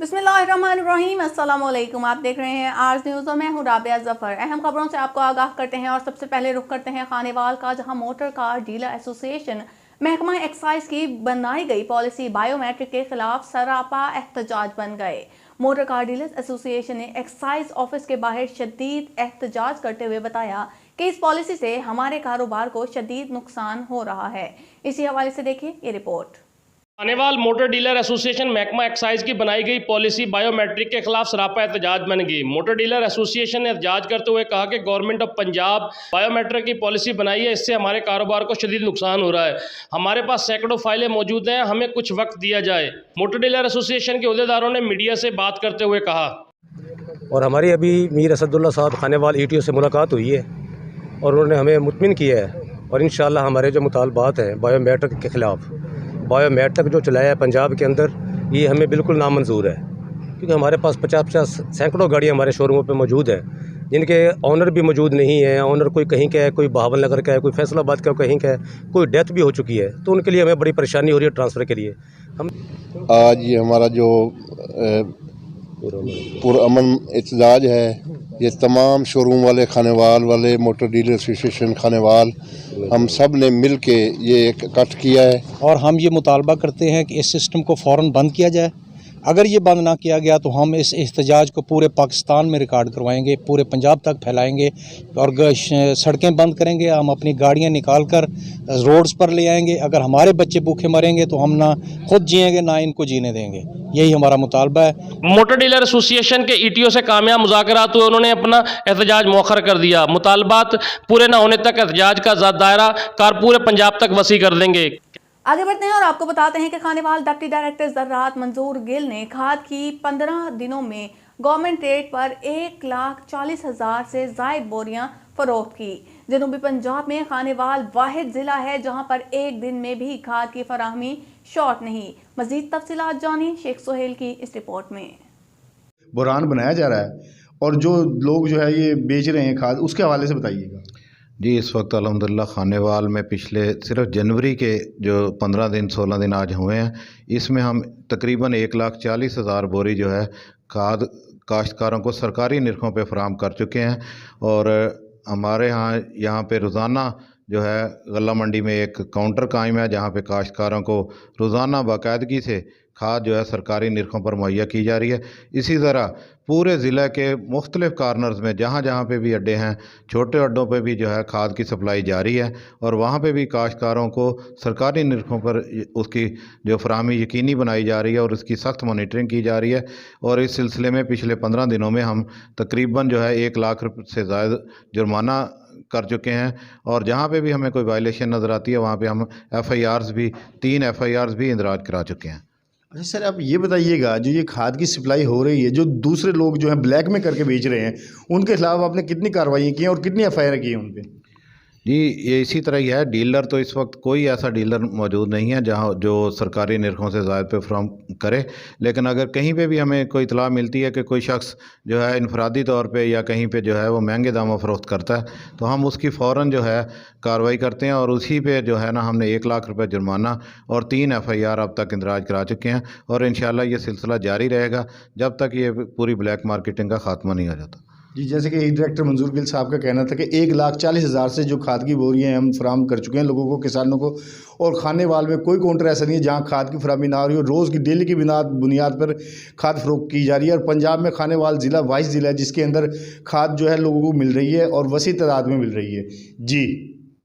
बिस्मिल्लाहिर्रहमानिर्रहीम, अस्सलाम वालेकुम। आप देख रहे हैं आर्ज न्यूज़ और मैं हूं राबिया ज़फ़र। अहम खबरों से आपको आगाह करते हैं और सबसे पहले रुख करते हैं खानेवाल का, जहां मोटर कार डीलर एसोसिएशन महकमा एक्साइज की बनाई गई पॉलिसी बायोमेट्रिक के खिलाफ सरापा एहतजाज बन गए। मोटर कार डीलर्स एसोसिएशन ने एक्साइज ऑफिस के बाहर शदीद एहतजाज करते हुए बताया कि इस पॉलिसी से हमारे कारोबार को शदीद नुकसान हो रहा है। इसी हवाले से देखिए ये report. Khanewal motor dealer association महकमा एक्साइज की बनाई गई पॉलिसी बायोमेट्रिक के खिलाफ सरापा एहतजाज बन गई। मोटर डीलर एसोसिएशन ने एहतजाज करते हुए कहा कि गवर्नमेंट ऑफ पंजाब बायोमेट्रिक की पॉलिसी बनाई है, इससे हमारे कारोबार को शदीद नुकसान हो रहा है। हमारे पास सैकड़ों फाइलें मौजूद हैं, हमें कुछ वक्त दिया जाए। मोटर डीलर एसोसिएशन के अहदेदारों ने मीडिया से बात करते हुए कहा। और हमारी अभी मीर असदुल्ला साहब खानेवाल ETO से मुलाकात हुई है और उन्होंने हमें मुतमिन किया है और इंशाअल्लाह हमारे जो मुतालबात हैं बायोमेट्रिक के ख़िलाफ़, बायोमेट्रिक जो चलाया है पंजाब के अंदर, ये हमें बिल्कुल नामंजूर है। क्योंकि हमारे पास 50-50 सैकड़ों गाड़ियाँ हमारे शोरूमों पे मौजूद हैं जिनके ऑनर भी मौजूद नहीं है। ऑनर कोई कहीं का है, कोई बहावल नगर का है, कोई फैसलाबाद का कहीं का है, कोई डेथ भी हो चुकी है, तो उनके लिए हमें बड़ी परेशानी हो रही है ट्रांसफ़र के लिए। हम आज ये हमारा जो पुरअमन एहतजाज है, ये तमाम शोरूम वाले, खानेवाल वाले, मोटर डीलर एसोसिएशन खानेवाल, हम सब ने मिल के ये इकट्ठ किया है और हम ये मुतालबा करते हैं कि इस सिस्टम को फ़ौरन बंद किया जाए। अगर ये बंद ना किया गया तो हम इस एहतजाज को पूरे पाकिस्तान में रिकॉर्ड करवाएंगे, पूरे पंजाब तक फैलाएंगे और सड़कें बंद करेंगे। हम अपनी गाड़ियां निकाल कर रोड्स पर ले आएंगे। अगर हमारे बच्चे भूखे मरेंगे तो हम ना खुद जिएंगे ना इनको जीने देंगे। यही हमारा मुतालबा है। मोटर डीलर एसोसिएशन के ETO से कामयाब मुज़ाकरात हुए, उन्होंने अपना एहतजाज मौखर कर दिया। मुतालबात पूरे न होने तक एहतजाज का दायरा कार पूरे पंजाब तक वसी कर देंगे। आगे बढ़ते हैं और आपको बताते हैं कि खानेवाल डिप्टी डायरेक्टर ज़राअत मंजूर गिल ने खाद की 15 दिनों में गवर्नमेंट रेट पर 1,40,000 से ज़ायद बोरियां फरोख्त की। जनूबी पंजाब में खानेवाल वाहिद ज़िला है जहां पर एक दिन में भी खाद की फराहमी शॉर्ट नहीं। मज़ीद तफसीलात जानिए शेख सोहेल की इस रिपोर्ट में। बुरहान बनाया जा रहा है और जो लोग जो है ये बेच रहे हैं खाद, उसके हवाले से बताइएगा। जी, इस वक्त अल्हम्दुलिल्लाह खानेवाल में पिछले सिर्फ जनवरी के जो 15 दिन 16 दिन आज हुए हैं, इसमें हम तकरीबन 1,40,000 बोरी जो है खाद काश्तकारों को सरकारी निरखों पे फराहम कर चुके हैं। और हमारे यहाँ पे रोज़ाना जो है गल्ला मंडी में एक काउंटर कायम है जहाँ पे काश्तकारों को रोज़ाना बाकायदगी से खाद जो है सरकारी निरखों पर मुहैया की जा रही है। इसी तरह पूरे ज़िले के मुख्तलिफ़ कार्नर्स में जहाँ जहाँ पे भी अड्डे हैं, छोटे अड्डों पे भी जो है खाद की सप्लाई जारी है और वहाँ पे भी काश्तकारों को सरकारी निरखों पर उसकी जो फराहमी यकीनी बनाई जा रही है और उसकी सख्त मॉनिटरिंग की जा रही है। और इस सिलसिले में पिछले 15 दिनों में हम तकरीबन जो है 1 लाख रुपये से ज़्यादा जुर्माना कर चुके हैं। और जहाँ पे भी हमें कोई वायलेशन नज़र आती है वहाँ पे हम तीन FIRs भी इंदराज करा चुके हैं। अच्छा सर, आप ये बताइएगा, जो ये खाद की सप्लाई हो रही है, जो दूसरे लोग जो हैं ब्लैक में करके बेच रहे हैं, उनके खिलाफ आपने कितनी कार्रवाई की हैं और कितनी FIR की हैं उन पर? जी, ये इसी तरह ही है। डीलर तो इस वक्त कोई ऐसा डीलर मौजूद नहीं है जहां जो सरकारी निरखों से ज़ायद पे फराहम करे। लेकिन अगर कहीं पे भी हमें कोई इतला मिलती है कि कोई शख्स जो है इनफरादी तौर पे या कहीं पे जो है वो महंगे दामों फ़रोख्त करता है, तो हम उसकी फ़ौरन जो है कार्रवाई करते हैं और उसी पे जो है ना हमने 1 लाख रुपये जुर्माना और 3 FIR अब तक इंदराज करा चुके हैं। और इंशाल्लाह ये सिलसिला जारी रहेगा जब तक ये पूरी ब्लैक मार्केटिंग का खात्मा नहीं हो जाता। जी, जैसे कि डायरेक्टर मंजूर गिल साहब का कहना था कि 1,40,000 से जो खाद की बोरियां हम फराहम कर चुके हैं लोगों को, किसानों को। और खानेवाल में कोई काउंटर ऐसा नहीं है जहां खाद की फराहमी ना हो रही हो। रोज़ की डेली की बुनियाद पर खाद फरोख्त की जा रही है। और पंजाब में खानेवाल ज़िला वाहिद ज़िला है जिसके अंदर खाद जो है लोगों को मिल रही है और वसी तादाद में मिल रही है। जी।